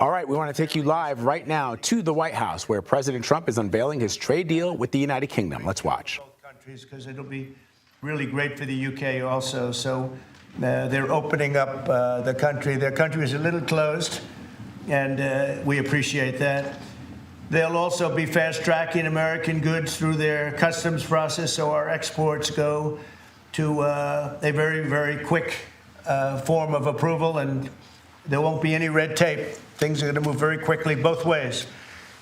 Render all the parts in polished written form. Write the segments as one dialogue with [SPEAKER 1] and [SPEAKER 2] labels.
[SPEAKER 1] All right, we want to take you live right now to the White House, where President Trump is unveiling his trade deal with the United Kingdom. Let's watch.
[SPEAKER 2] Both countries, because it'll be really great for the UK also. So they're opening up the country. Their country is a little closed, and we appreciate that. They'll also be fast-tracking American goods through their customs process, so our exports go to a very, very quick form of approval, and there won't be any red tape. Things are going to move very quickly both ways.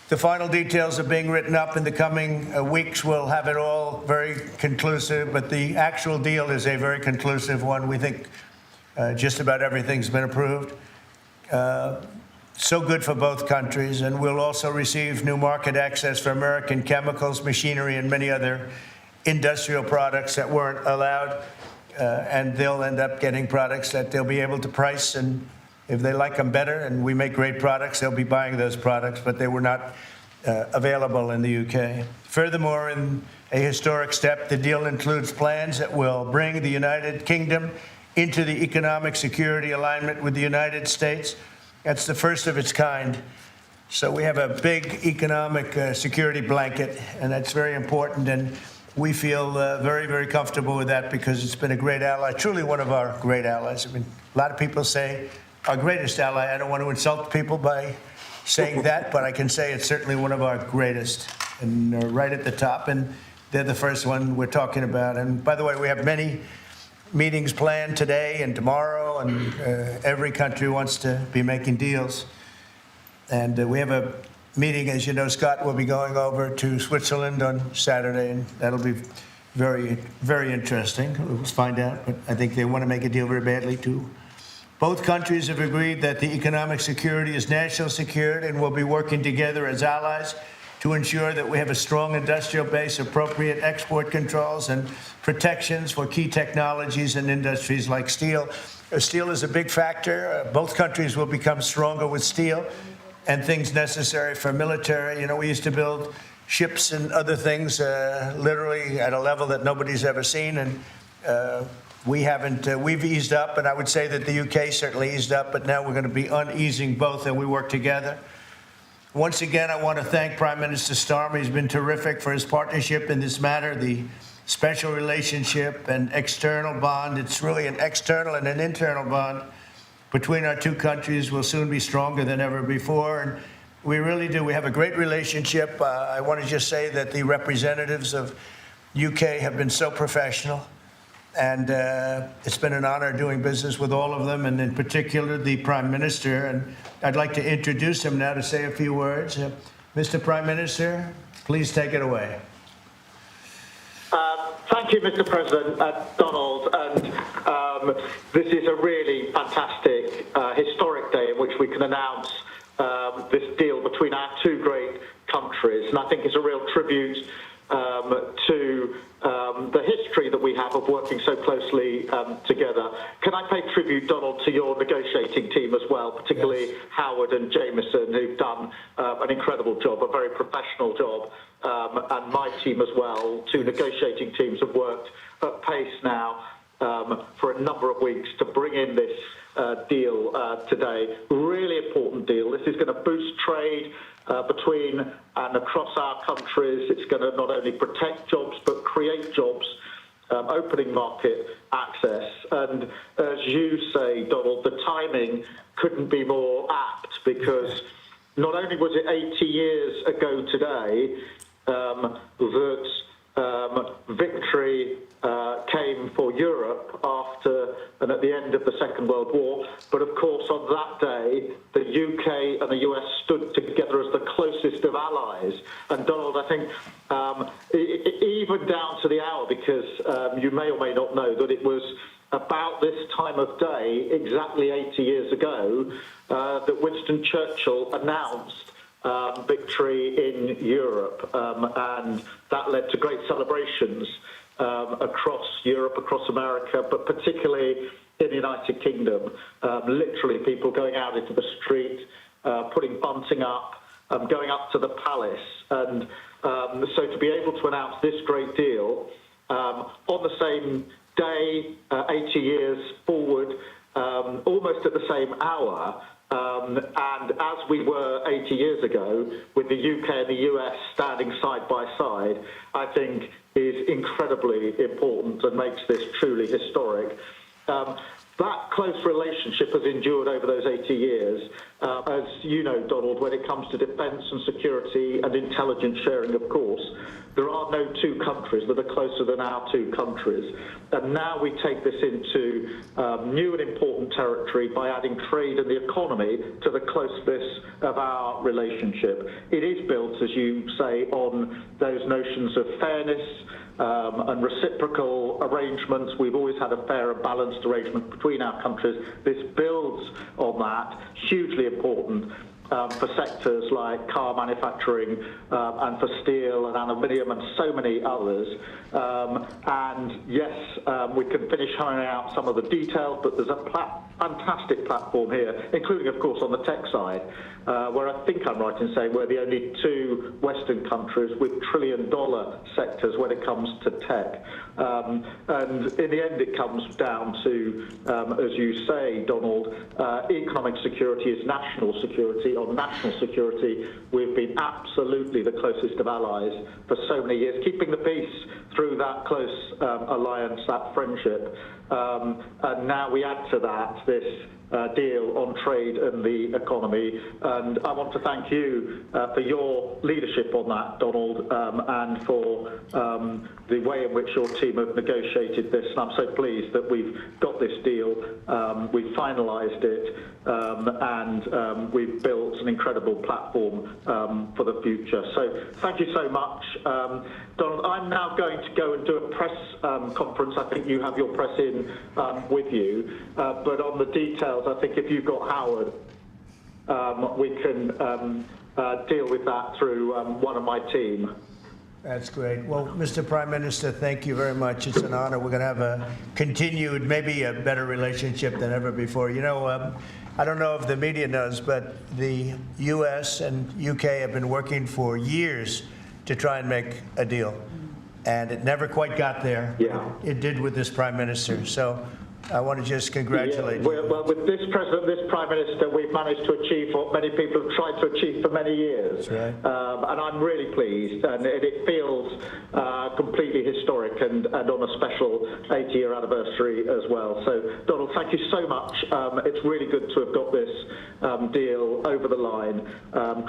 [SPEAKER 2] The final details are being written up in the coming weeks. We'll have it all very conclusive, but the actual deal is a very conclusive one. We think just about everything's been approved. So good for both countries, and we'll also receive new market access for American chemicals, machinery, and many other industrial products that weren't allowed, and they'll end up getting products that they'll be able to price, and if they like them better and we make great products, they'll be buying those products, but they were not available in the UK. Furthermore, in a historic step, the deal includes plans that will bring the United Kingdom into the economic security alignment with the United States. That's the first of its kind. So we have a big economic security blanket, and that's very important. And we feel very, very comfortable with that because it's been a great ally, truly one of our great allies. I mean, a lot of people say our greatest ally. I don't want to insult people by saying that, but I can say it's certainly one of our greatest, and right at the top. And they're the first one we're talking about. And by the way, we have many meetings planned today and tomorrow, and every country wants to be making deals. And we have a meeting, as you know, Scott will be going over to Switzerland on Saturday, and that'll be very, very interesting. We'll find out, but I think they want to make a deal very badly, too. Both countries have agreed that the economic security is national security and will be working together as allies to ensure that we have a strong industrial base, appropriate export controls, and protections for key technologies and industries like steel. Steel is a big factor. Both countries will become stronger with steel and things necessary for military. You know, we used to build ships and other things literally at a level that nobody's ever seen, and we haven't. We've eased up, and I would say that the UK certainly eased up, but now we're going to be uneasing both, and we work together. Once again, I want to thank Prime Minister Starmer. He's been terrific for his partnership in this matter, the special relationship and external bond. It's really an external and an internal bond between our two countries will soon be stronger than ever before, and we really do. We have a great relationship. I want to just say that the representatives of UK have been so professional, and it's been an honor doing business with all of them, and in particular the Prime Minister. And I'd like to introduce him now to say a few words. Mr. Prime Minister, please take it away.
[SPEAKER 3] Thank you, Mr. President, Donald. And this is a really fantastic, historic day in which we can announce this deal between our two great countries. And I think it's a real tribute to the history that we have of working so closely together. Can I pay tribute, Donald, to your negotiating team as well, particularly yes, Howard and Jameson, who've done an incredible job, a very professional job, and my team as well. Two negotiating teams have worked at pace now for a number of weeks to bring in this deal today. Really important deal. This is going to boost trade between and across our countries. It's going to not only protect jobs but create jobs, opening market access. And as you say, Donald, the timing couldn't be more apt, because not only was it 80 years ago today that victory came for Europe after and at the end of the Second World War, but of course on that day the UK and the US stood together as the closest of allies. And Donald, I think even down to the hour, because you may or may not know that it was about this time of day, exactly 80 years ago, that Winston Churchill announced victory in Europe, and that led to great celebrations across Europe, across America, but particularly in the United Kingdom. Literally people going out into the street, putting bunting up, going up to the palace. And so to be able to announce this great deal on the same day, 80 years forward, almost at the same hour. And as we were 80 years ago, with the UK and the US standing side by side, I think is incredibly important and makes this truly historic. That close relationship has endured over those 80 years. As you know, Donald, when it comes to defence and security and intelligence sharing, of course, there are no two countries that are closer than our two countries. And now we take this into new and important territory by adding trade and the economy to the closeness of our relationship. It is built, as you say, on those notions of fairness, and reciprocal arrangements. We've always had a fair and balanced arrangement between our countries. This builds on that, hugely important for sectors like car manufacturing and for steel and aluminium and so many others. And yes, we can finish hammering out some of the details, but there's a fantastic platform here, including, of course, on the tech side, where I think I'm right in saying we're the only two Western countries with trillion-dollar sectors when it comes to tech. And in the end, it comes down to, as you say, Donald, economic security is national security. On national security, we've been absolutely the closest of allies for so many years, keeping the peace through that close alliance, that friendship. And now we add to that this deal on trade and the economy. And I want to thank you for your leadership on that, Donald, and for the way in which your team have negotiated this. And I'm so pleased that we've got this deal, we've finalised it, and we've built an incredible platform for the future. So thank you so much. Donald, I'm now going to go and do a press conference. I think you have your press in with you. But on the details, I think if you've got Howard, we can deal with that through one of my team.
[SPEAKER 2] That's great. Well, Mr. Prime Minister, thank you very much. It's an honor. We're going to have a continued, maybe a better relationship than ever before. You know, I don't know if the media knows, but the U.S. and UK have been working for years to try and make a deal. And it never quite got there.
[SPEAKER 3] Yeah.
[SPEAKER 2] It did with this Prime Minister. So I want to just congratulate you.
[SPEAKER 3] Well, with this President, this Prime Minister, we've managed to achieve what many people have tried to achieve for many years.
[SPEAKER 2] That's right.
[SPEAKER 3] And I'm really pleased, and it feels completely historic and on a special 80-year anniversary as well. So, Donald, thank you so much. It's really good to have got this deal over the line.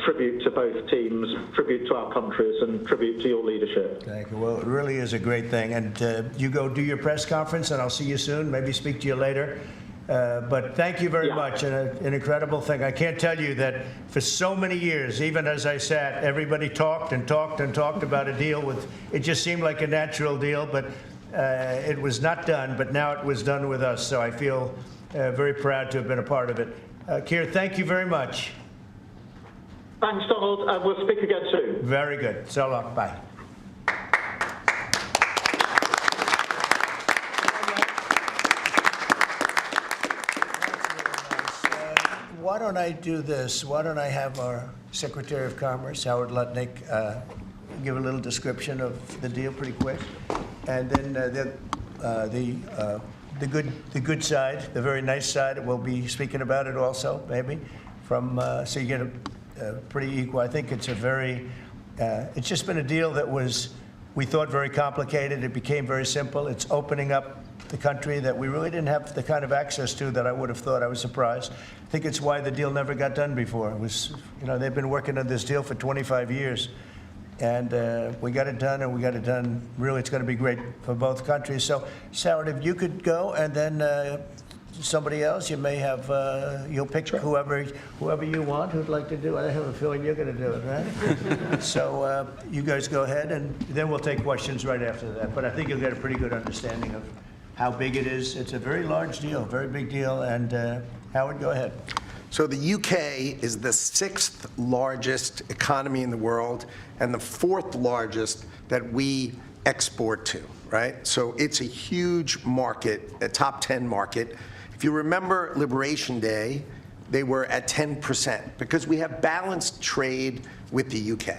[SPEAKER 3] Tribute to both teams, tribute to our countries, and tribute to your leadership.
[SPEAKER 2] Thank you. Well, it really is a great thing. And you go do your press conference, and I'll see you soon. Maybe speak to you later. But thank you very much. And an incredible thing. I can't tell you that for so many years, even as I sat, everybody talked and talked and talked about a deal with, it just seemed like a natural deal, but it was not done. But now it was done with us. So I feel very proud to have been a part of it. Keir, thank you very much.
[SPEAKER 3] Thanks, Donald, and we'll speak again soon.
[SPEAKER 2] Very good. So long. Bye. Why don't I do this? Why don't I have our Secretary of Commerce, Howard Lutnick, give a little description of the deal pretty quick, and then the good side, the very nice side, we'll be speaking about it also, maybe, from so you get a pretty equal. I think it's a very, it's just been a deal that was, we thought, very complicated. It became very simple. It's opening up the country that we really didn't have the kind of access to that I would have thought. I was surprised. I think it's why the deal never got done before. It was, you know, they've been working on this deal for 25 years. And we got it done, and we got it done. Really, it's going to be great for both countries. So, Howard, if you could go, and then somebody else, you may have, you'll pick whoever you want who'd like to do it. I have a feeling you're going to do it, right? So you guys go ahead, and then we'll take questions right after that. But I think you'll get a pretty good understanding of how big it is. It's a very large deal, very big deal. And Howard, go ahead.
[SPEAKER 4] So the UK is the 6th largest economy in the world and the 4th largest that we export to, right? So it's a huge market, a top 10 market. If you remember Liberation Day, they were at 10% because we have balanced trade with the UK,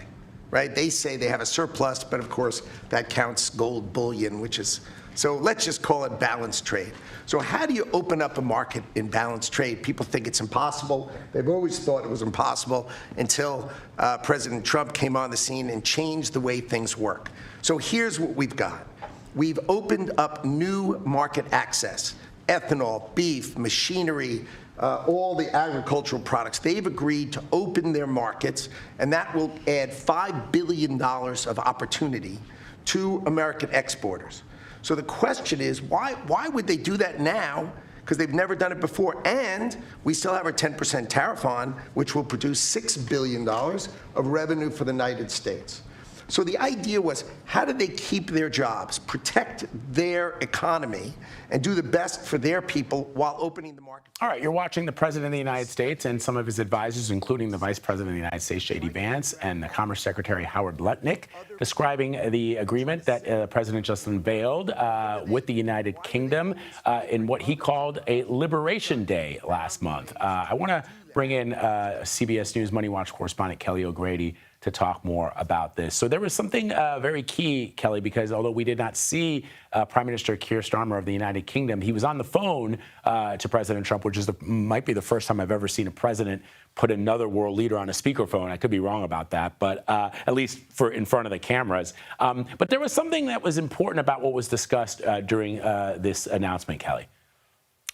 [SPEAKER 4] right? They say they have a surplus, but of course that counts gold bullion, which is So let's just call it balanced trade. So how do you open up a market in balanced trade? People think it's impossible. They've always thought it was impossible until President Trump came on the scene and changed the way things work. So here's what we've got. We've opened up new market access, ethanol, beef, machinery, all the agricultural products. They've agreed to open their markets, and that will add $5 billion of opportunity to American exporters. So the question is, why would they do that now? Because they've never done it before. And we still have our 10% tariff on, which will produce $6 billion of revenue for the United States. So the idea was, how do they keep their jobs, protect their economy, and do the best for their people while opening the market?
[SPEAKER 1] All right, you're watching the President of the United States and some of his advisors, including the Vice President of the United States, J.D. Vance, and the Commerce Secretary Howard Lutnick, describing the agreement that the President just unveiled with the United Kingdom in what he called a Liberation Day last month. I want to bring in CBS News Money Watch correspondent Kelly O'Grady to talk more about this. So there was something very key, Kelly, because although we did not see Prime Minister Keir Starmer of the United Kingdom, he was on the phone to President Trump, which might be the first time I've ever seen a president put another world leader on a speakerphone. I could be wrong about that, but at least in front of the cameras. But there was something that was important about what was discussed during this announcement, Kelly.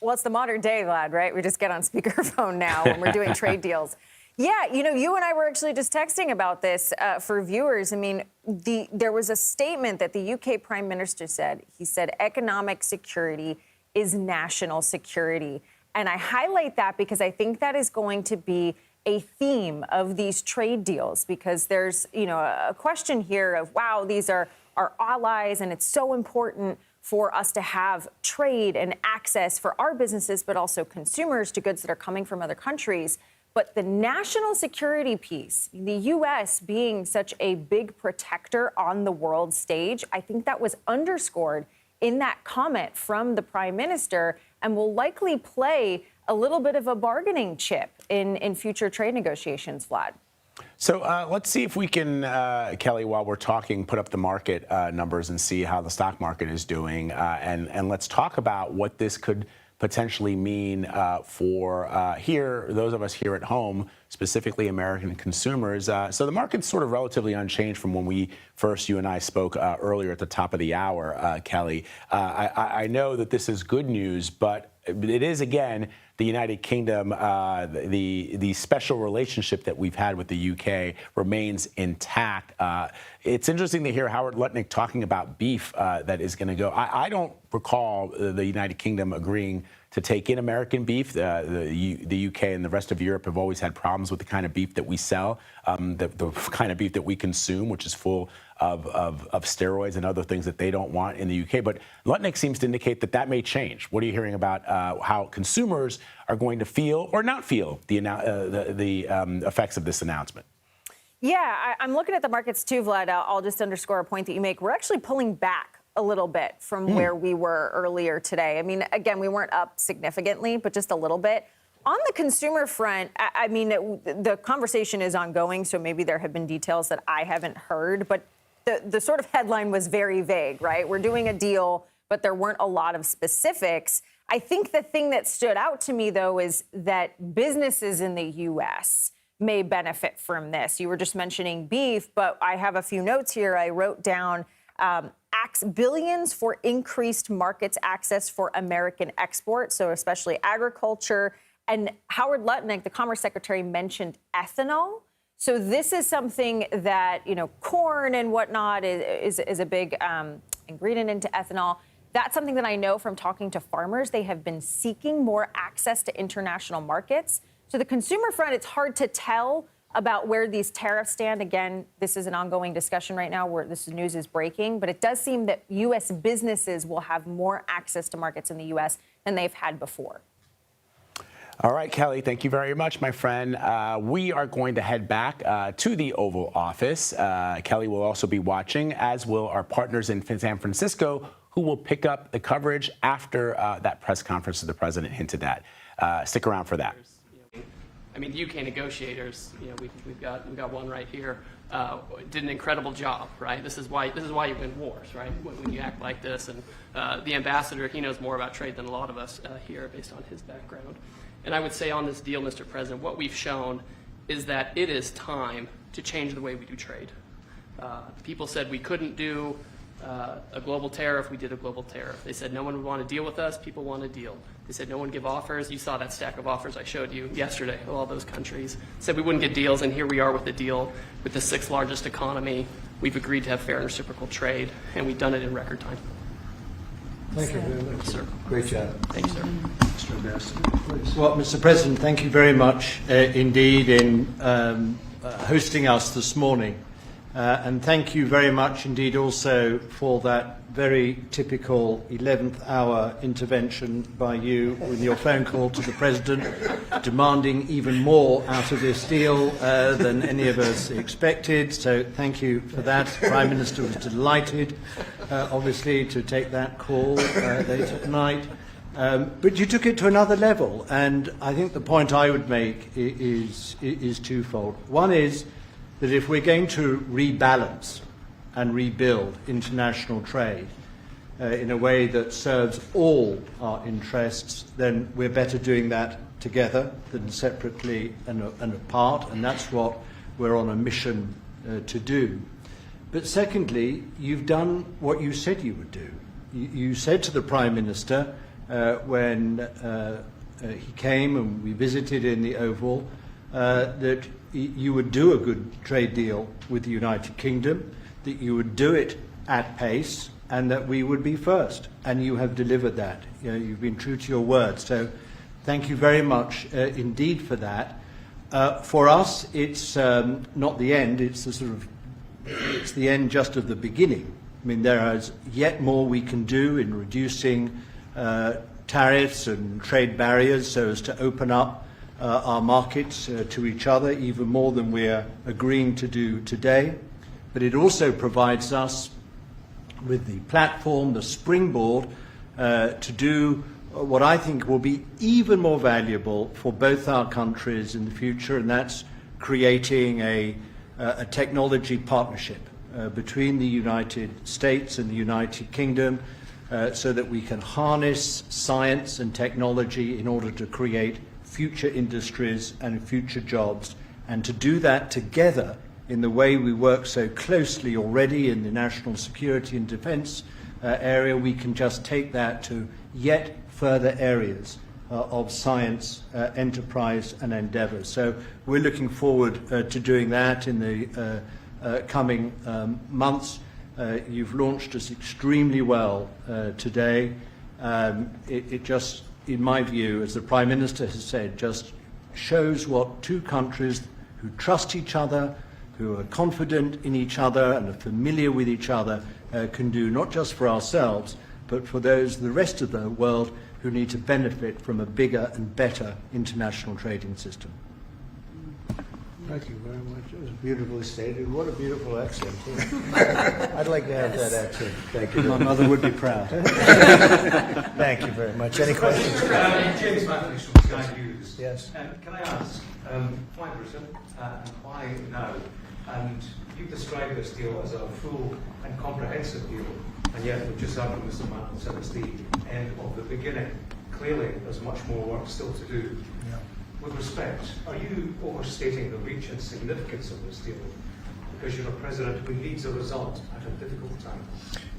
[SPEAKER 5] Well, it's the modern day, Vlad, right? We just get on speakerphone now when we're doing trade deals. Yeah, you and I were actually just texting about this for viewers. I mean, there was a statement that the UK Prime Minister said. He said economic security is national security. And I highlight that because I think that is going to be a theme of these trade deals, because there's, a question here of, wow, these are our allies, and it's so important for us to have trade and access for our businesses, but also consumers to goods that are coming from other countries. But the national security piece, the U.S. being such a big protector on the world stage, I think that was underscored in that comment from the Prime Minister, and will likely play a little bit of a bargaining chip in future trade negotiations, Vlad.
[SPEAKER 1] So let's see if we can, Kelly, while we're talking, put up the market numbers and see how the stock market is doing. And let's talk about what this could potentially mean for those of us here at home, specifically American consumers. So the market's sort of relatively unchanged from when you and I spoke earlier at the top of the hour, Kelly. I know that this is good news, but it is, again, the United Kingdom, the special relationship that we've had with the UK remains intact. It's interesting to hear Howard Lutnick talking about beef that is going to go. I don't recall the United Kingdom agreeing to take in American beef. The UK and the rest of Europe have always had problems with the kind of beef that we sell, the kind of beef that we consume, which is full of steroids and other things that they don't want in the UK. But Lutnick seems to indicate that may change. What are you hearing about how consumers are going to feel or not feel the effects of this announcement?
[SPEAKER 5] Yeah, I'm looking at the markets too, Vlad. I'll just underscore a point that you make. We're actually pulling back a little bit from where we were earlier today. I mean, again, we weren't up significantly, but just a little bit. On the consumer front, I mean, the conversation is ongoing, so maybe there have been details that I haven't heard, but the sort of headline was very vague, right? We're doing a deal, but there weren't a lot of specifics. I think the thing that stood out to me, though, is that businesses in the U.S. may benefit from this. You were just mentioning beef, but I have a few notes here. I wrote down billions for increased markets access for American exports, so especially agriculture. And Howard Lutnick, the Commerce Secretary, mentioned ethanol. So this is something that, corn and whatnot is a big ingredient into ethanol. That's something that I know from talking to farmers. They have been seeking more access to international markets. So the consumer front, it's hard to tell about where these tariffs stand. Again, this is an ongoing discussion right now where this news is breaking, but it does seem that U.S. businesses will have more access to markets in the U.S. than they've had before.
[SPEAKER 1] All right, Kelly, thank you very much, my friend. We are going to head back to the Oval Office. Kelly will also be watching, as will our partners in San Francisco, who will pick up the coverage after that press conference that the president hinted at. Stick around for that.
[SPEAKER 6] I mean, the UK negotiators, we've got one right here. did an incredible job, right? This is why you win wars, right? When you act like this. And the ambassador, he knows more about trade than a lot of us here based on his background. And I would say on this deal, Mr. President, what we've shown is that it is time to change the way we do trade. People said we couldn't do a global tariff. We did a global tariff. They said no one would want to deal with us. People want a deal. They said no one give offers. You saw that stack of offers I showed you yesterday of all those countries. Said we wouldn't get deals, and here we are with a deal with the 6th largest economy. We've agreed to have fair and reciprocal trade, and we've done it in record time.
[SPEAKER 7] Thank you very much.
[SPEAKER 6] Sir.
[SPEAKER 7] Great job.
[SPEAKER 6] Thank you, sir.
[SPEAKER 7] Mr. Ambassador, please. Well, Mr. President, thank you very much indeed in hosting us this morning. And thank you very much indeed also for that very typical 11th hour intervention by you with your phone call to the President, demanding even more out of this deal than any of us expected. So thank you for that. The Prime Minister was delighted, obviously, to take that call late at night. But you took it to another level, and I think the point I would make is twofold. One is that if we're going to rebalance and rebuild international trade in a way that serves all our interests, then we're better doing that together than separately and apart, and that's what we're on a mission to do. But secondly, you've done what you said you would do. You said to the Prime Minister when he came and we visited in the Oval that you would do a good trade deal with the United Kingdom, that you would do it at pace, and that we would be first. And you have delivered that. You've been true to your word. So thank you very much indeed for that. For us, it's not the end. It's it's the end just of the beginning. I mean, there is yet more we can do in reducing tariffs and trade barriers so as to open up our markets to each other even more than we're agreeing to do today. But it also provides us with the platform, the springboard, to do what I think will be even more valuable for both our countries in the future, and that's creating a technology partnership between the United States and the United Kingdom so that we can harness science and technology in order to create future industries and future jobs, and to do that together in the way we work so closely already in the national security and defence area. We can just take that to yet further areas of science, enterprise and endeavour. So we're looking forward to doing that in the coming months. You've launched us extremely well today. It just, in my view, as the Prime Minister has said, just shows what two countries who trust each other, who are confident in each other and are familiar with each other can do, not just for ourselves, but for the rest of the world who need to benefit from a bigger and better international trading system.
[SPEAKER 2] Thank you very much. It was beautifully stated. What a beautiful accent. I'd like to have that accent. Thank you.
[SPEAKER 7] My mother would be proud.
[SPEAKER 2] Thank you very much. Any questions?
[SPEAKER 8] James Matthews from Sky News.
[SPEAKER 2] Yes.
[SPEAKER 8] Can I ask, why Britain and why now? And you've described this deal as a full and comprehensive deal, and yet we've just heard from Mr. Mantle said it's the end of the beginning. Clearly, there's much more work still to do.
[SPEAKER 2] Yeah.
[SPEAKER 8] With respect, are you overstating the reach and significance of this deal because you're a president who needs a result at a difficult time?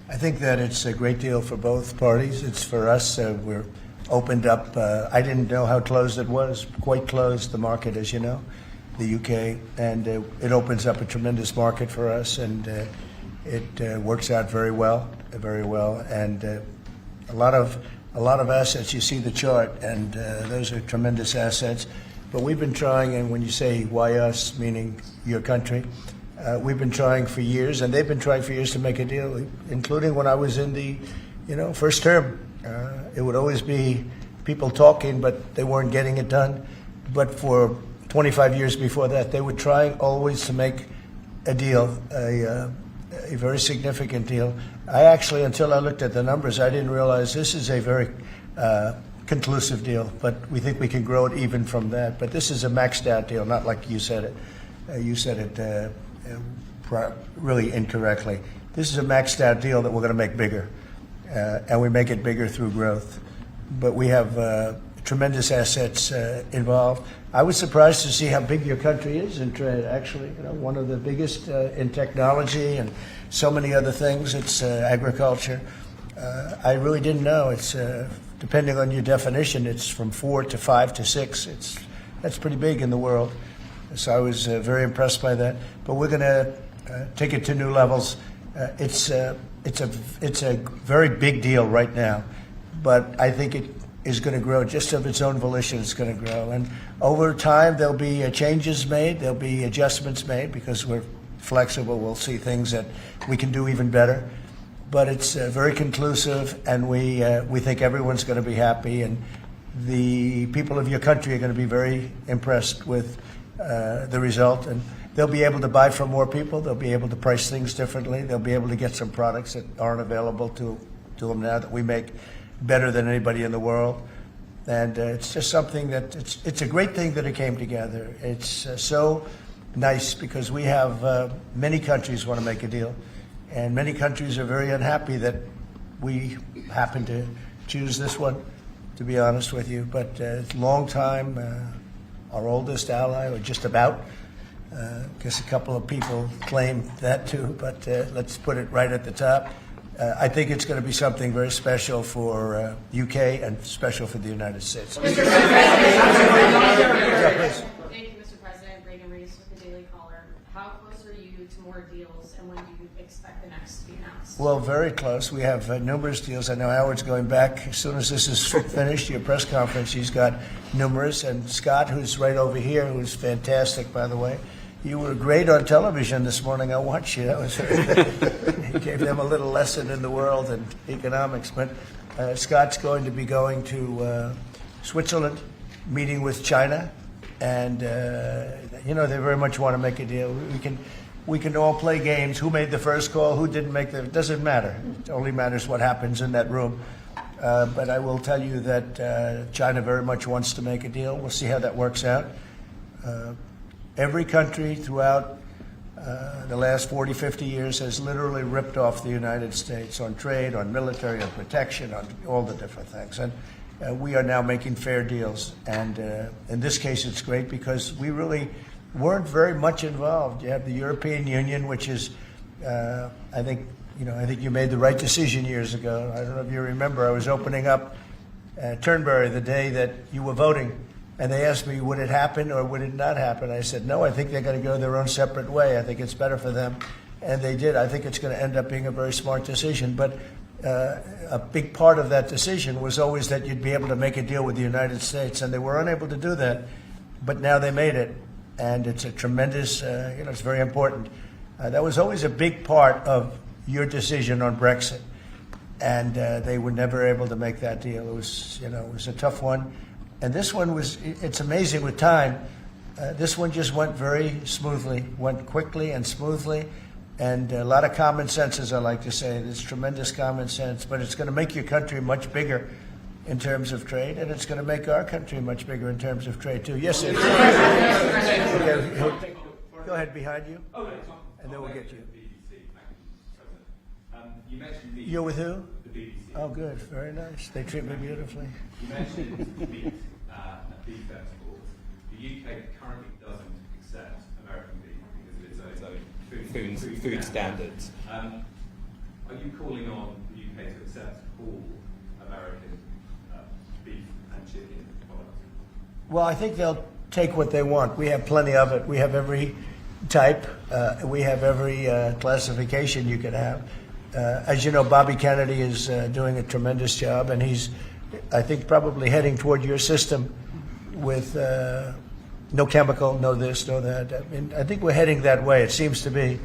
[SPEAKER 2] I think that it's a great deal for both parties. It's for us. We're opened up. I didn't know how closed it was. Quite closed, the market, as you know, the UK, and it opens up a tremendous market for us, and it works out very well, and a lot of assets. You see the chart, and those are tremendous assets. But we've been trying, and when you say why us, meaning your country, we've been trying for years, and they've been trying for years to make a deal, including when I was in the, first term. It would always be people talking, but they weren't getting it done. But for 25 years before that, they were trying always to make a deal, a very significant deal. I actually, until I looked at the numbers, I didn't realize this is a very conclusive deal, but we think we can grow it even from that. But this is a maxed out deal, not like you said it. You said it really incorrectly. This is a maxed out deal that we're going to make bigger, and we make it bigger through growth. But we have tremendous assets involved. I was surprised to see how big your country is in trade, actually. You know, one of the biggest in technology and so many other things. It's agriculture. I really didn't know. It's depending on your definition, it's from 4 to 5 to 6. That's pretty big in the world. So I was very impressed by that. But we're going to take it to new levels. It's a very big deal right now, but I think it is going to grow just of its own volition. It's going to grow, and over time there'll be changes made, there'll be adjustments made because we're flexible. We'll see things that we can do even better, but it's very conclusive, and we think everyone's going to be happy, and the people of your country are going to be very impressed with the result, and they'll be able to buy from more people. They'll be able to price things differently. They'll be able to get some products that aren't available to them now that we make better than anybody in the world. And it's just something that it's a great thing that it came together. It's so nice because we have many countries want to make a deal, and many countries are very unhappy that we happen to choose this one, to be honest with you. But it's a long time, our oldest ally, or just about. I guess a couple of people claim that too, but let's put it right at the top. I think it's going to be something very special for UK and special for the United States.
[SPEAKER 9] Thank you, Mr. President. Reagan Reese with the Daily Caller. How close are you to more deals, and when do you expect the next to be announced?
[SPEAKER 2] Well, very close. We have numerous deals. I know Howard's going back as soon as this is finished, your press conference. He's got numerous. And Scott, who's right over here, who's fantastic, by the way. You were great on television this morning. I watched you. That was he gave them a little lesson in the world and economics. But Scott's going to be going to Switzerland, meeting with China, and they very much want to make a deal. We can all play games. Who made the first call? Who didn't make the? It doesn't matter. It only matters what happens in that room. But I will tell you that China very much wants to make a deal. We'll see how that works out. Every country throughout the last 40, 50 years has literally ripped off the United States on trade, on military, on protection, on all the different things. And we are now making fair deals. And in this case, it's great because we really weren't very much involved. You have the European Union, which is, I think you made the right decision years ago. I don't know if you remember, I was opening up Turnberry the day that you were voting. And they asked me, would it happen or would it not happen? I said, no, I think they're going to go their own separate way. I think it's better for them. And they did. I think it's going to end up being a very smart decision. But a big part of that decision was always that you'd be able to make a deal with the United States. And they were unable to do that. But now they made it. And it's a tremendous, it's very important. That was always a big part of your decision on Brexit. And they were never able to make that deal. It was a tough one. And this one it's amazing with time. This one just went very smoothly, went quickly and smoothly, and a lot of common sense, as I like to say. There's tremendous common sense, but it's going to make your country much bigger in terms of trade, and it's going to make our country much bigger in terms of trade, too. Yes, sir. Okay, go ahead, behind you, and then we'll get you.
[SPEAKER 10] You mentioned the
[SPEAKER 2] You're with who?
[SPEAKER 10] The BBC.
[SPEAKER 2] Oh, good. Very nice. They treat me beautifully.
[SPEAKER 10] You mentioned beef exports. The UK currently doesn't accept American beef because of its own food standards. Are you calling on the UK to accept all American beef and chicken products?
[SPEAKER 2] Well, I think they'll take what they want. We have plenty of it. We have every type. We have every classification you could have. As you know, Bobby Kennedy is doing a tremendous job, and he's, I think, probably heading toward your system with no chemical, no this, no that. I mean, I think we're heading that way. It seems to be,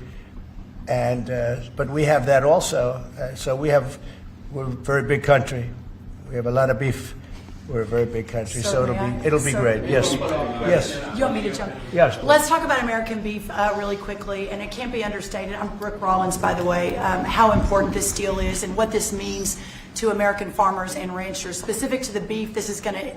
[SPEAKER 2] and but we have that also. So we're a very big country. We have a lot of beef. We're a very big country, so it'll be great. Yes, yes.
[SPEAKER 11] You want me to jump?
[SPEAKER 2] Yes.
[SPEAKER 11] Let's talk about American beef really quickly, and it can't be understated. I'm Brooke Rollins, by the way. How important this deal is and what this means to American farmers and ranchers. Specific to the beef, this is going to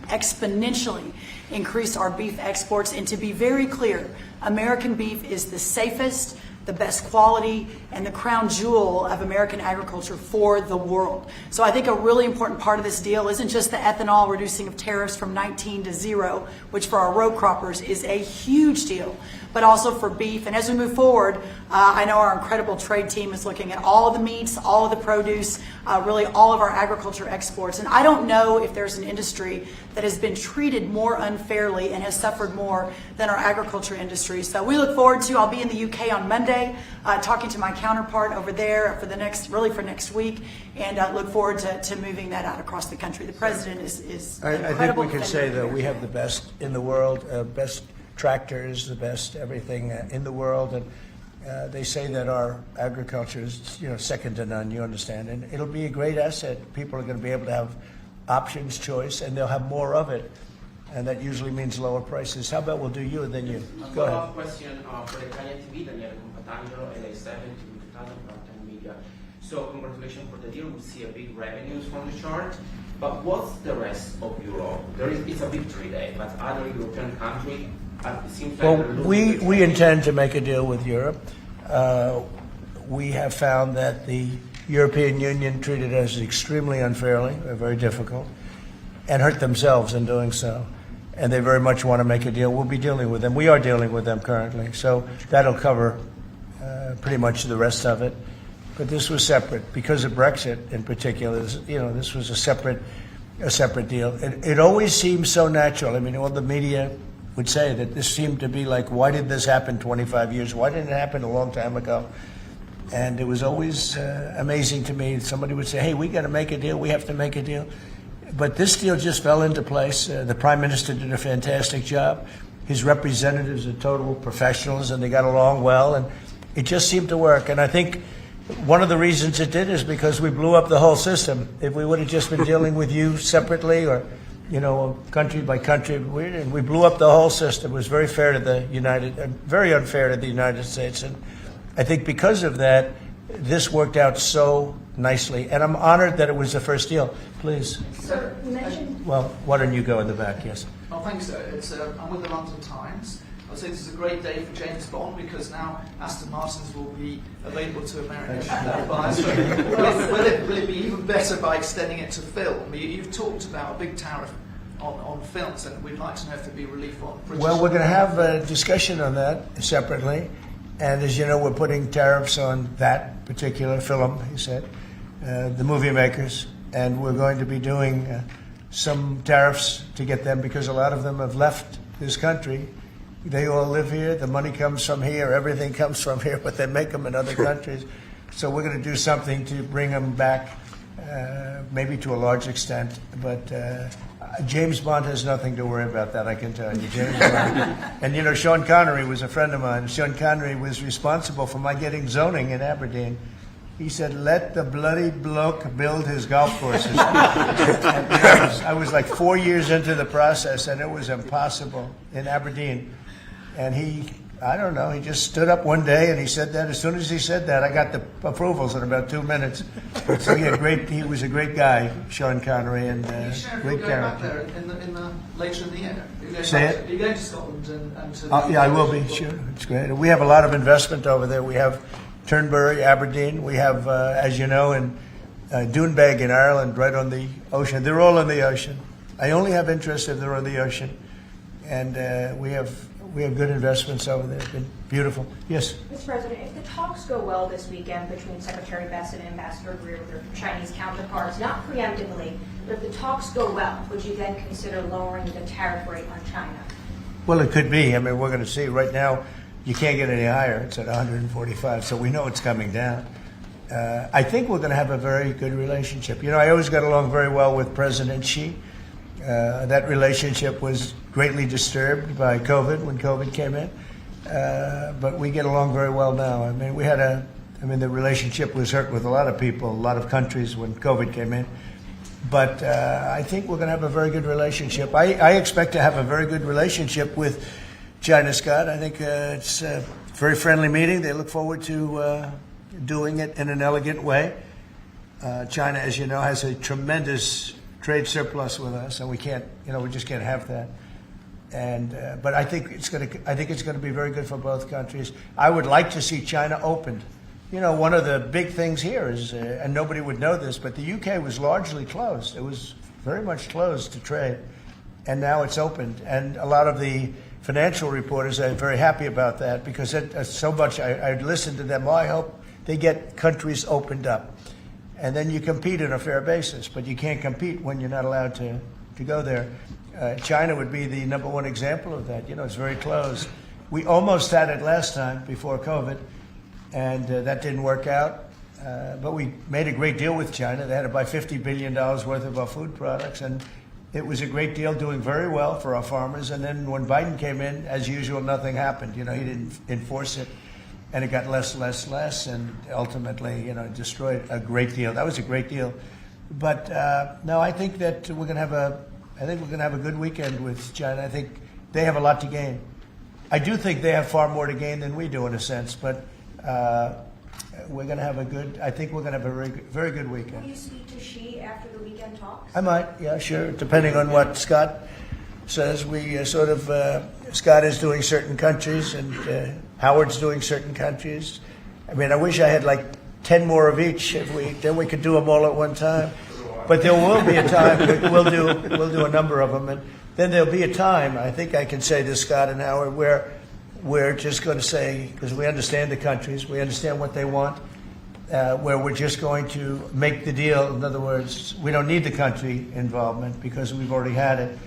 [SPEAKER 11] exponentially increase our beef exports. And to be very clear, American beef is the safest, the best quality, and the crown jewel of American agriculture for the world. So I think a really important part of this deal isn't just the ethanol reducing of tariffs from 19 to 0, which for our row croppers is a huge deal, but also for beef. And as we move forward, I know our incredible trade team is looking at all of the meats, all of the produce, really all of our agriculture exports. And I don't know if there's an industry that has been treated more unfairly and has suffered more than our agriculture industry. So we look forward to, I'll be in the UK on Monday, talking to my counterpart over there for next week, and look forward to moving that out across the country. The president is
[SPEAKER 2] I think
[SPEAKER 11] incredible
[SPEAKER 2] we can
[SPEAKER 11] defender
[SPEAKER 2] say
[SPEAKER 11] of
[SPEAKER 2] that we
[SPEAKER 11] America.
[SPEAKER 2] have the best in the world, best tractors, the best everything in the world, and they say that our agriculture is, second to none. You understand, and it'll be a great asset. People are going to be able to have options, choice, and they'll have more of it, and that usually means lower prices. How about we'll do you and then you? Go ahead.
[SPEAKER 12] Follow-up question for Italian TV, Daniele Compatagno, LA7 to 2000 Prime Media. So congratulations for the deal. We see a big revenues from the chart. But what's the rest of Europe? It's a victory day, but other European countries, it seems like
[SPEAKER 2] Well,
[SPEAKER 12] they're losing
[SPEAKER 2] we intend to make a deal with Europe. We have found that the European Union treated us extremely unfairly, very difficult, and hurt themselves in doing so. And they very much want to make a deal. We'll be dealing with them. We are dealing with them currently. So that'll cover pretty much the rest of it. But this was separate because of Brexit in particular. This was a separate deal. It always seems so natural. I mean, all the media would say that this seemed to be like, why did this happen 25 years? Why didn't it happen a long time ago? And it was always amazing to me. Somebody would say, hey, we got to make a deal. We have to make a deal. But this deal just fell into place. The Prime Minister did a fantastic job. His representatives are total professionals, and they got along well. And it just seemed to work. And I think one of the reasons it did is because we blew up the whole system. If we would have just been dealing with you separately or, country by country, we blew up the whole system. It was very fair to very unfair to the United States. And I think because of that, this worked out so nicely. And I'm honored that it was the first deal. Please.
[SPEAKER 13] Sir, you mentioned...
[SPEAKER 2] Well, why don't you go in the back? Yes.
[SPEAKER 13] Oh, thanks, sir. I'm with the London Times. I would say this is a great day for James Bond because now Aston Martins will be available to American buyers. Will it be even better by extending it to film? You've talked about a big tariff on films, and we'd like to know if there'd be relief on British...
[SPEAKER 2] Well, we're going to have a discussion on that separately. And as you know, we're putting tariffs on that particular film, he said, the movie makers. And we're going to be doing some tariffs to get them because a lot of them have left this country. They all live here. The money comes from here. Everything comes from here, but they make them in other countries. So we're going to do something to bring them back, maybe to a large extent. But James Bond has nothing to worry about that, I can tell you. James Bond. And, Sean Connery was a friend of mine. Sean Connery was responsible for my getting zoning in Aberdeen. He said, let the bloody bloke build his golf courses. I was like 4 years into the process, and it was impossible in Aberdeen. And he just stood up one day and he said that. As soon as he said that, I got the approvals in about 2 minutes. So he was a great guy, Sean Connery, and great character.
[SPEAKER 13] Back there later in the year?
[SPEAKER 2] Say it?
[SPEAKER 13] Are you going to Scotland and to...
[SPEAKER 2] Yeah, I will be, sure. It's great. We have a lot of investment over there. We have Turnberry, Aberdeen. We have, as you know, in Doonbeg in Ireland, right on the ocean. They're all on the ocean. I only have interest if they're on the ocean. And we have good investments over there. It's been beautiful. Yes?
[SPEAKER 14] Mr. President, if the talks go well this weekend between Secretary Bessent and Ambassador Greer with their Chinese counterparts, not preemptively, but if the talks go well, would you then consider lowering the tariff rate on China?
[SPEAKER 2] Well, it could be. I mean, we're going to see. Right now, you can't get any higher. It's at 145, so we know it's coming down. I think we're going to have a very good relationship. I always got along very well with President Xi. That relationship was greatly disturbed by COVID when COVID came in, but we get along very well now. I mean, the relationship was hurt with a lot of people, a lot of countries when COVID came in. But I think we're going to have a very good relationship. I expect to have a very good relationship with China, Scott. I think it's a very friendly meeting. They look forward to doing it in an elegant way. China, as you know, has a tremendous trade surplus with us, and we just can't have that. And but I think it's going to be very good for both countries. I would like to see China opened. One of the big things here is, and nobody would know this, but the UK was largely closed. It was very much closed to trade, and now it's opened. And a lot of the financial reporters are very happy about that because so much. I listened to them. I hope they get countries opened up, and then you compete on a fair basis. But you can't compete when you're not allowed to go there. China would be the number one example of that. It's very closed. We almost had it last time before COVID, and that didn't work out. But we made a great deal with China. They had to buy $50 billion worth of our food products, and it was a great deal, doing very well for our farmers. And then when Biden came in, as usual, nothing happened. He didn't enforce it, and it got less, and ultimately, destroyed a great deal. That was a great deal. But no, I think that we're going to have a good weekend with China. I think they have a lot to gain. I do think they have far more to gain than we do, in a sense. But we're going to have a very, very good weekend.
[SPEAKER 14] Will you speak to Xi after the weekend talks?
[SPEAKER 2] I might, yeah, sure, depending on what Scott says. We Scott is doing certain countries, and Howard's doing certain countries. I mean, I wish I had like 10 more of each. Then we could do them all at one time. But there will be a time we'll do a number of them, and then there'll be a time. I think I can say to Scott and Howard where we're just going to say, because we understand the countries, we understand what they want, where we're just going to make the deal. In other words, we don't need the country involvement because we've already had it.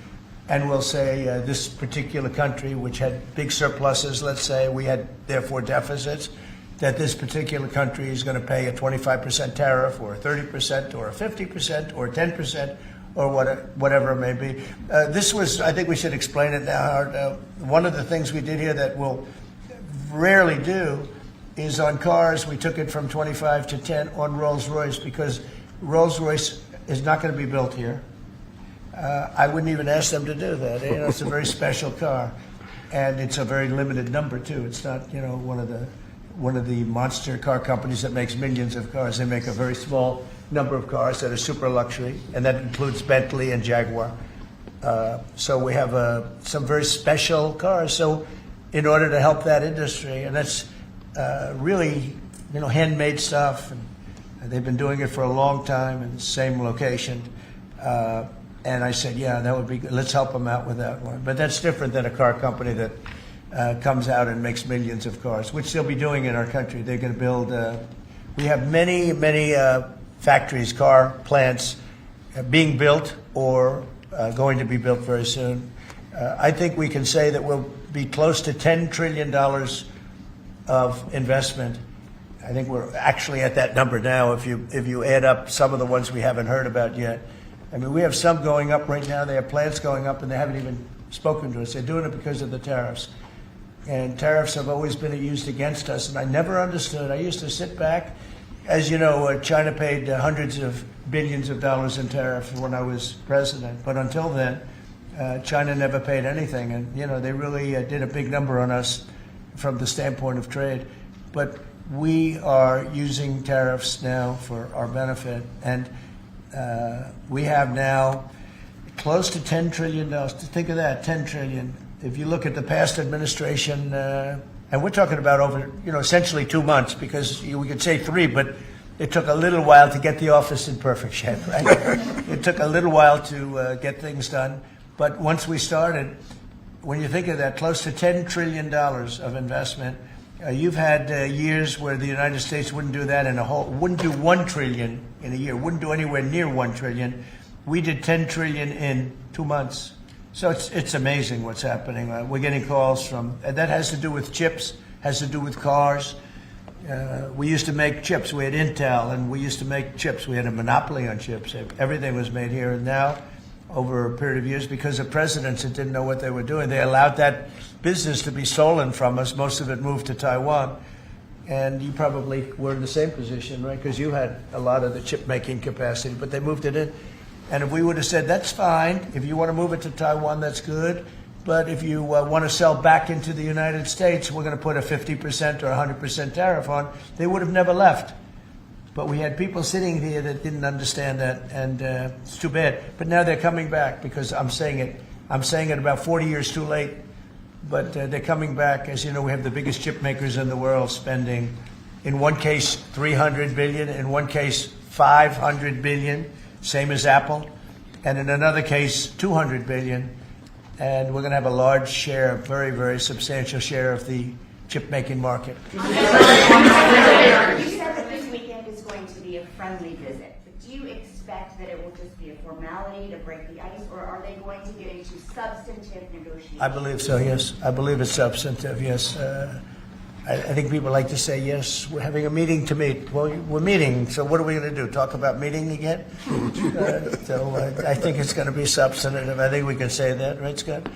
[SPEAKER 2] And we'll say this particular country, which had big surpluses, let's say, we had therefore deficits, that this particular country is going to pay a 25% tariff or a 30% or a 50% or 10% or whatever it may be. I think we should explain it now, Howard. One of the things we did here that we'll rarely do is on cars, we took it from 25 to 10 on Rolls-Royce because Rolls-Royce is not going to be built here. I wouldn't even ask them to do that. It's a very special car, and it's a very limited number too. It's not, one of the monster car companies that makes millions of cars. They make a very small number of cars that are super luxury, and that includes Bentley and Jaguar. So we have some very special cars. So in order to help that industry, and that's really, handmade stuff, and they've been doing it for a long time in the same location. And I said, yeah, that would be good. Let's help them out with that one. But that's different than a car company that comes out and makes millions of cars, which they'll be doing in our country. They're going to build. We have many factories, car plants being built or going to be built very soon. I think we can say that we'll be close to $10 trillion of investment. I think we're actually at that number now if you add up some of the ones we haven't heard about yet. I mean, we have some going up right now. They have plants going up, and they haven't even spoken to us. They're doing it because of the tariffs. And tariffs have always been used against us, and I never understood. I used to sit back. As you know, China paid hundreds of billions of dollars in tariffs when I was president. But until then, China never paid anything. And, they really did a big number on us from the standpoint of trade. But we are using tariffs now for our benefit. And we have now close to $10 trillion. Think of that, $10 trillion. If you look at the past administration, and we're talking about over, essentially 2 months, because we could say 3, but it took a little while to get the office in perfect shape, right? It took a little while to get things done. But once we started, when you think of that, close to $10 trillion of investment, you've had years where the United States wouldn't do that wouldn't do $1 trillion in a year, wouldn't do anywhere near $1 trillion. We did $10 trillion in 2 months. So it's amazing what's happening. We're getting calls from, and that has to do with chips, has to do with cars. We used to make chips. We had Intel, and we used to make chips. We had a monopoly on chips. Everything was made here. And now, over a period of years, because of presidents that didn't know what they were doing, they allowed that business to be stolen from us. Most of it moved to Taiwan. And you probably were in the same position, right? Because you had a lot of the chip-making capacity, but they moved it in. And if we would have said, that's fine, if you want to move it to Taiwan, that's good, but if you want to sell back into the United States, we're going to put a 50% or 100% tariff on, they would have never left. But we had people sitting here that didn't understand that, and it's too bad. But now they're coming back because I'm saying it about 40 years too late. But they're coming back. As you know, we have the biggest chip makers in the world spending, in one case, $300 billion, in one case, $500 billion, same as Apple, and in another case, $200 billion. And we're going to have a large share, very, very substantial share of the chip-making market.
[SPEAKER 15] You said that this weekend is going to be a friendly visit, but do you expect that it will just be a formality to break the ice, or are they going to get into substantive negotiations?
[SPEAKER 2] I believe so, yes. I believe it's substantive, yes. I think people like to say, yes, we're having a meeting to meet. Well, we're meeting, so what are we going to do, talk about meeting again? I think it's going to be substantive. I think we can say that, right, Scott?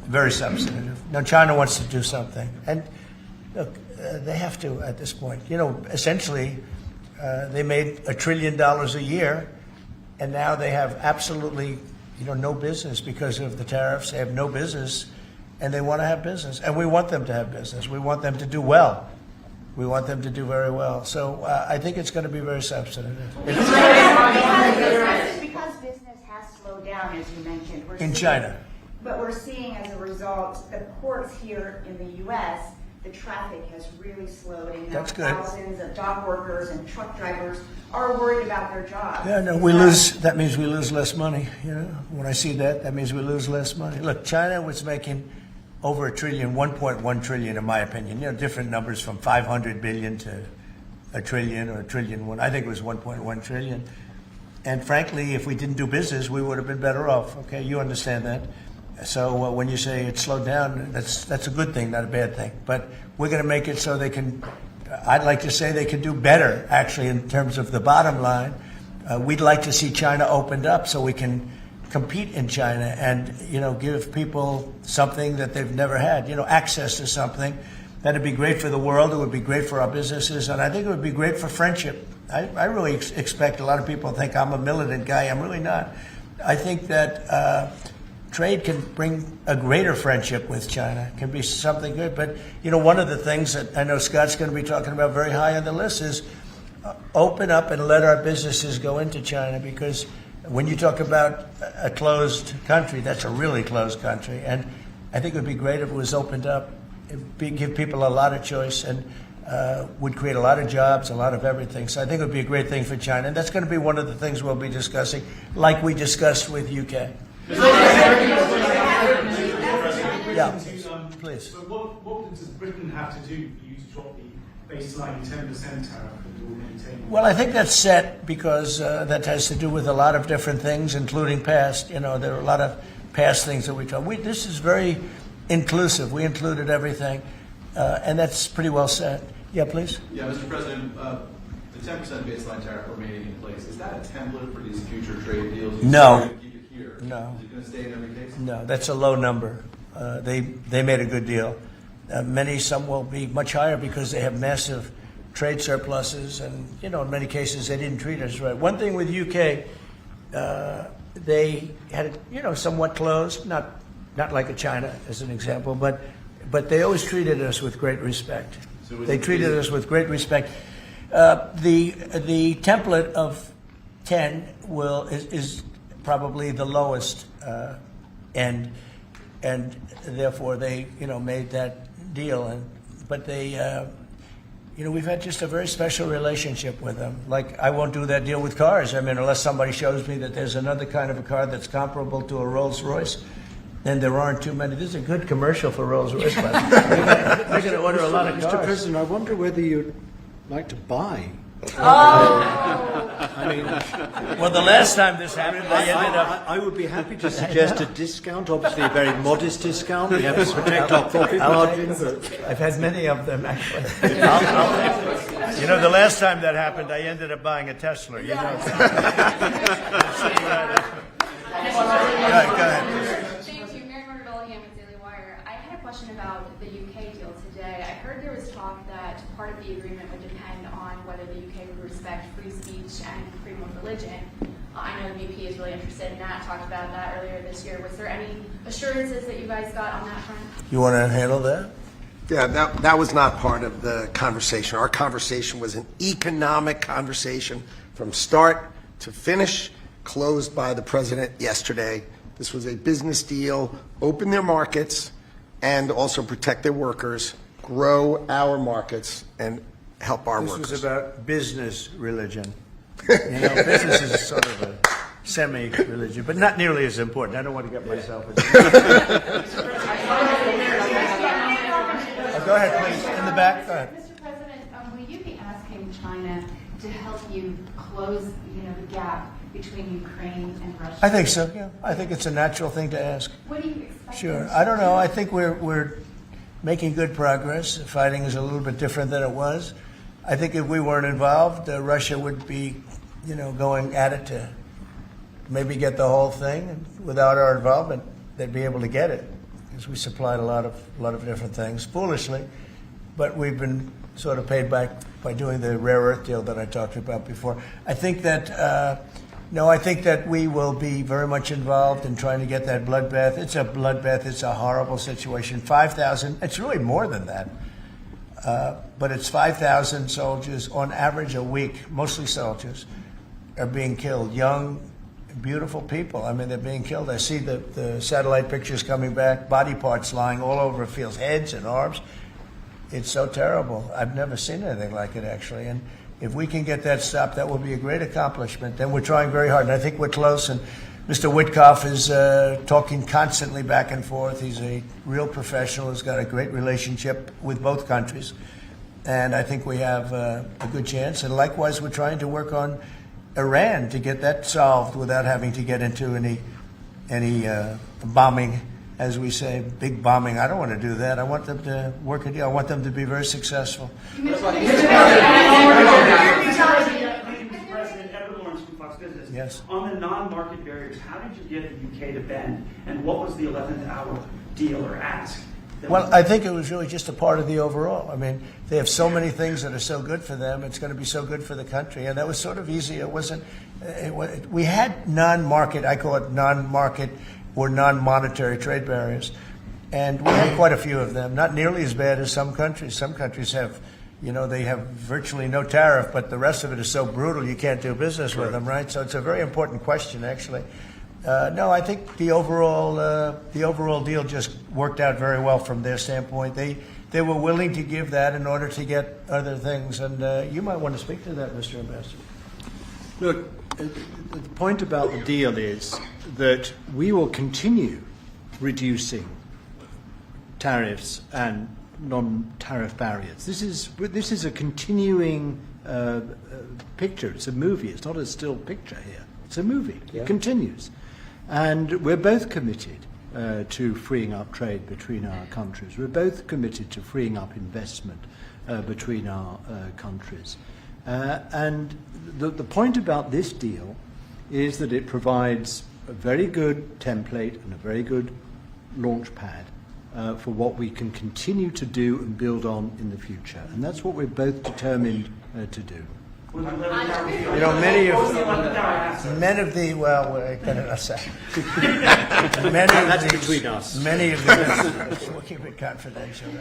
[SPEAKER 2] Very substantive. Now, China wants to do something. And look, they have to at this point. You know, essentially, they made $1 trillion a year, and now they have absolutely, no business because of the tariffs. They have no business, and they want to have business. And we want them to have business. We want them to do well. We want them to do very well. So I think it's going to be very substantive.
[SPEAKER 15] Because business has slowed down, as you mentioned.
[SPEAKER 2] In China.
[SPEAKER 15] But we're seeing, as a result, the ports here in the U.S., the traffic has really slowed, and now thousands of dock workers and truck drivers are worried about their jobs.
[SPEAKER 2] Yeah, no, that means we lose less money. When I see that means we lose less money. Look, China was making over $1 trillion, 1.1 trillion, in my opinion. Different numbers from 500 billion to $1 trillion or $1 trillion. I think it was 1.1 trillion. And frankly, if we didn't do business, we would have been better off. Okay, you understand that. So when you say it slowed down, that's a good thing, not a bad thing. But we're going to make it so they can, I'd like to say they can do better, actually, in terms of the bottom line. We'd like to see China opened up so we can compete in China and, give people something that they've never had, access to something. That'd be great for the world. It would be great for our businesses. And I think it would be great for friendship. I really expect a lot of people think I'm a militant guy. I'm really not. I think that trade can bring a greater friendship with China, can be something good. But, one of the things that I know Scott's going to be talking about very high on the list is open up and let our businesses go into China, because when you talk about a closed country, that's a really closed country. And I think it would be great if it was opened up, give people a lot of choice, and would create a lot of jobs, a lot of everything. So I think it would be a great thing for China. And that's going to be one of the things we'll be discussing, like we discussed with UK. Yeah, please.
[SPEAKER 16] So what does Britain have to do for you to drop the baseline 10% tariff that you're maintaining?
[SPEAKER 2] Well, I think that's set because that has to do with a lot of different things, including past. There are a lot of past things that we talk. This is very inclusive. We included everything, and that's pretty well set. Yeah, please.
[SPEAKER 17] Yeah, Mr. President, the 10% baseline tariff remaining in place, is that a template for these future trade deals?
[SPEAKER 2] No.
[SPEAKER 17] No. Is it going to stay in every case?
[SPEAKER 2] No, that's a low number. They made a good deal. Some will be much higher because they have massive trade surpluses, and in many cases they didn't treat us right. One thing with UK, they had it somewhat closed, not like a China as an example, but they always treated us with great respect. They treated us with great respect. The template of 10 is probably the lowest end, and therefore they made that deal. But they we've had just a very special relationship with them. Like, I won't do that deal with cars. I mean, unless somebody shows me that there's another kind of a car that's comparable to a Rolls-Royce, then there aren't too many. This is a good commercial for Rolls-Royce. They're going to order a lot of cars.
[SPEAKER 7] Mr. President, I wonder whether you'd like to buy.
[SPEAKER 2] I mean, well, the last time this happened, I ended up.
[SPEAKER 7] I would be happy to suggest a discount, obviously a very modest discount. We have to protect our profit margin.
[SPEAKER 2] I've had many of them, actually. The last time that happened, I ended up buying a Tesla. Go ahead.
[SPEAKER 9] Thank you. Mary Morgan with Daily Wire. I had a question about the UK deal today. I heard there was talk that part of the agreement would depend on whether the UK would respect free speech and freedom of religion. I know the VP is really interested in that, talked about that earlier this year. Was there any assurances that you guys got on that front?
[SPEAKER 2] You want to handle that?
[SPEAKER 4] Yeah, that was not part of the conversation. Our conversation was an economic conversation from start to finish, closed by the president yesterday. This was a business deal, open their markets, and also protect their workers, grow our markets, and help our workers.
[SPEAKER 2] This was about business religion. Business is sort of a semi-religion, but not nearly as important. I don't want to get myself into Go ahead, please. In the back. Go ahead.
[SPEAKER 18] Mr. President, will you be asking China to help you close, the gap between Ukraine and Russia?
[SPEAKER 2] I think so. Yeah, I think it's a natural thing to ask.
[SPEAKER 18] What do you expect?
[SPEAKER 2] Sure. I don't know. I think we're making good progress. The fighting is a little bit different than it was. I think if we weren't involved, Russia would be, going at it to maybe get the whole thing. And without our involvement, they'd be able to get it, because we supplied a lot of different things, foolishly, but we've been sort of paid back by doing the rare earth deal that I talked about before. I think that I think that we will be very much involved in trying to get that bloodbath. It's a bloodbath. It's a horrible situation. 5,000. It's really more than that, but it's 5,000 soldiers on average a week. Mostly soldiers are being killed. Young, beautiful people. I mean, they're being killed. I see the satellite pictures coming back, body parts lying all over fields, heads and arms. It's so terrible. I've never seen anything like it, actually. And if we can get that stopped, that will be a great accomplishment. And we're trying very hard. And I think we're close. And Mr. Witkoff is talking constantly back and forth. He's a real professional. He's got a great relationship with both countries. And I think we have a good chance. And likewise, we're trying to work on Iran to get that solved without having to get into any bombing, as we say, big bombing. I don't want to do that. I want them to work a deal. I want them to be very successful. Yes.
[SPEAKER 19] On the non-market barriers, how did you get the UK to bend, and what was the 11th hour deal or ask?
[SPEAKER 2] Well, I think it was really just a part of the overall. I mean, they have so many things that are so good for them. It's going to be so good for the country. And that was sort of easy. It wasn't, we had non-market, I call it non-market or non-monetary trade barriers. And we had quite a few of them, not nearly as bad as some countries. Some countries have, they have virtually no tariff, but the rest of it is so brutal you can't do business with them, right? So it's a very important question, actually. No, I think the overall deal just worked out very well from their standpoint. They were willing to give that in order to get other things, and you might want to speak to that, Mr. Ambassador.
[SPEAKER 7] Look, the point about the deal is that we will continue reducing tariffs and non-tariff barriers. This is a continuing picture. It's a movie. It's not a still picture here. It's a movie. Yeah. It continues. And we're both committed to freeing up trade between our countries. We're both committed to freeing up investment between our countries. And the point about this deal is that it provides a very good template and a very good launch pad for what we can continue to do and build on in the future. And that's what we're both determined to do.
[SPEAKER 2] Many of the
[SPEAKER 7] that's between us.
[SPEAKER 2] Many of the we'll keep it confidential.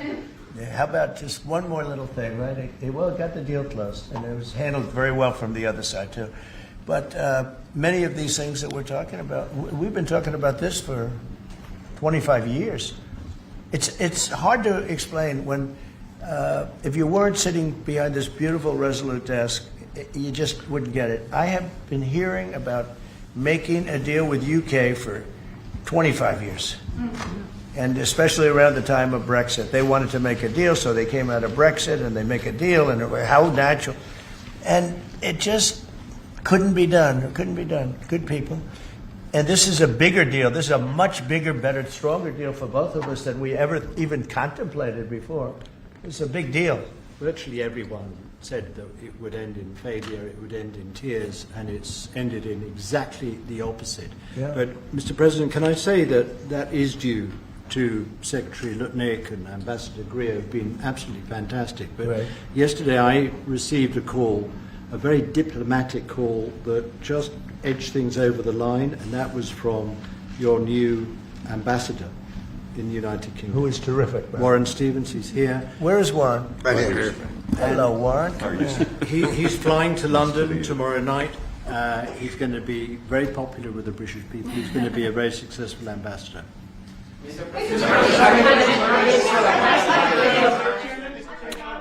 [SPEAKER 2] Yeah, how about just one more little thing, right? It got the deal closed, and it was handled very well from the other side too. But many of these things that we're talking about, we've been talking about this for 25 years. It's hard to explain when if you weren't sitting behind this beautiful Resolute desk. You just wouldn't get it. I have been hearing about making a deal with UK for 25 years. Mm-hmm. And especially around the time of Brexit. They wanted to make a deal, so they came out of Brexit and they make a deal, and how natural. And it just couldn't be done. It couldn't be done. Good people. And this is a bigger deal. This is a much bigger, better, stronger deal for both of us than we ever even contemplated before. It's a big deal.
[SPEAKER 7] Virtually everyone said that it would end in failure, it would end in tears, and it's ended in exactly the opposite. Yeah. But, Mr. President, can I say that that is due to Secretary Lutnick and Ambassador Greer, who've been absolutely fantastic. But yesterday I received a call, a very diplomatic call that just edged things over the line, and that was from your new ambassador. in the United Kingdom.
[SPEAKER 2] Who is terrific. Right?
[SPEAKER 7] Warren Stevens, he's here.
[SPEAKER 2] Where is Warren?
[SPEAKER 4] Right here.
[SPEAKER 2] Hello, Warren.
[SPEAKER 7] He's flying to London tomorrow night. He's going to be very popular with the British people. He's going to be a very successful ambassador.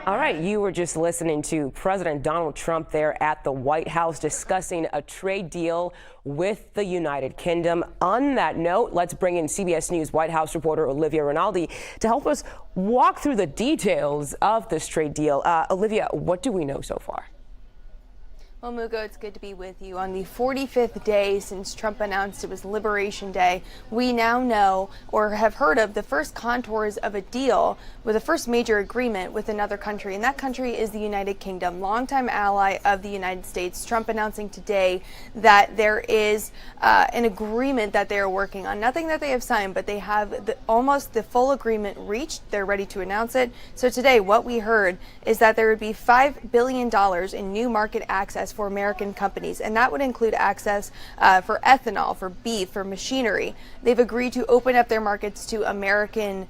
[SPEAKER 20] All right, you were just listening to President Donald Trump there at the White House discussing a trade deal with the United Kingdom. On that note, let's bring in CBS News White House reporter Olivia Rinaldi to help us walk through the details of this trade deal. Olivia, what do we know so far?
[SPEAKER 21] Well, Mugo, it's good to be with you. On the 45th day since Trump announced it was Liberation Day, we now know or have heard of the first contours of a deal with the first major agreement with another country, and that country is the United Kingdom, longtime ally of the United States. Trump announcing today that there is an agreement that they are working on. Nothing that they have signed, but they have almost the full agreement reached. They're ready to announce it. So today, what we heard is that there would be $5 billion in new market access for American companies, and that would include access for ethanol, for beef, for machinery. They've agreed to open up their markets to American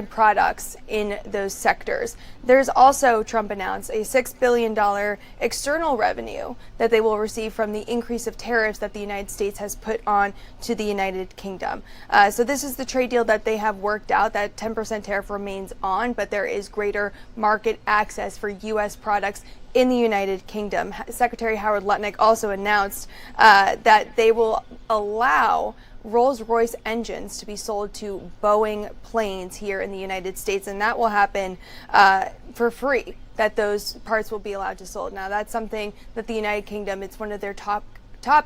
[SPEAKER 21] products in those sectors. There's also, Trump announced, a $6 billion external revenue that they will receive from the increase of tariffs that the United States has put on to the United Kingdom. So this is the trade deal that they have worked out. That 10% tariff remains on, but there is greater market access for U.S. products in the United Kingdom. Secretary Howard Lutnick also announced that they will allow Rolls-Royce engines to be sold to Boeing planes here in the United States, and that will happen for free, that those parts will be allowed to sold. Now, that's something that the United Kingdom, it's one of their top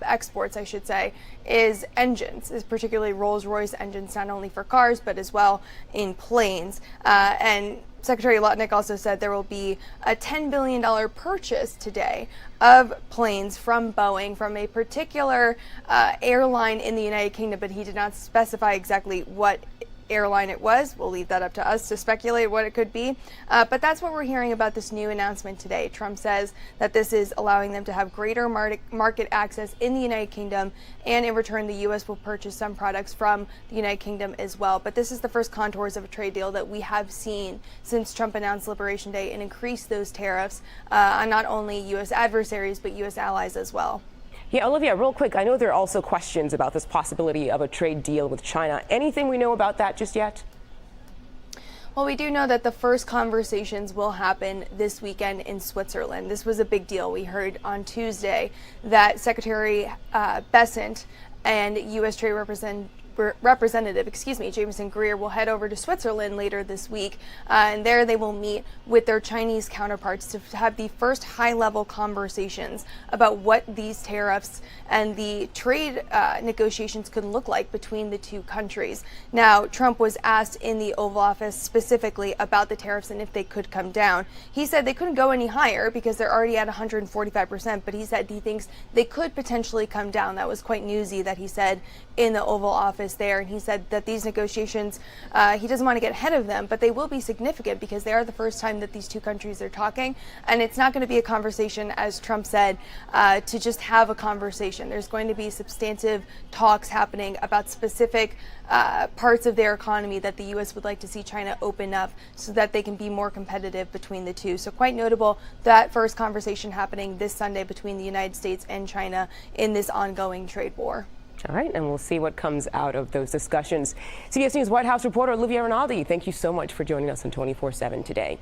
[SPEAKER 21] exports, I should say, is engines, is particularly Rolls-Royce engines, not only for cars, but as well in planes. And Secretary Lutnick also said there will be a $10 billion purchase today of planes from Boeing from a particular airline in the United Kingdom, but he did not specify exactly what airline it was. We'll leave that up to us to speculate what it could be. But that's what we're hearing about this new announcement today. Trump says that this is allowing them to have greater market access in the United Kingdom, and in return, the U.S. will purchase some products from the United Kingdom as well. But this is the first contours of a trade deal that we have seen since Trump announced Liberation Day and increased those tariffs on not only U.S. adversaries, but U.S. allies as well.
[SPEAKER 20] Yeah, Olivia, real quick, I know there are also questions about this possibility of a trade deal with China. Anything we know about that just yet?
[SPEAKER 21] Well, we do know that the first conversations will happen this weekend in Switzerland. This was a big deal. We heard on Tuesday that Secretary Bessent and U.S. Trade Representative, Jameson Greer will head over to Switzerland later this week, and there they will meet with their Chinese counterparts to have the first high-level conversations about what these tariffs and the trade negotiations could look like between the two countries. Now, Trump was asked in the Oval Office specifically about the tariffs and if they could come down. He said they couldn't go any higher because they're already at 145%, but he said he thinks they could potentially come down. That was quite newsy that he said in the Oval Office there, and he said that these negotiations, he doesn't want to get ahead of them, but they will be significant because they are the first time that these two countries are talking, and it's not going to be a conversation, as Trump said, to just have a conversation. There's going to be substantive talks happening about specific parts of their economy that the U.S. would like to see China open up so that they can be more competitive between the two. So quite notable that first conversation happening this Sunday between the United States and China in this ongoing trade war.
[SPEAKER 20] All right, and we'll see what comes out of those discussions. CBS News White House reporter Olivia Rinaldi, thank you so much for joining us on 24/7 today.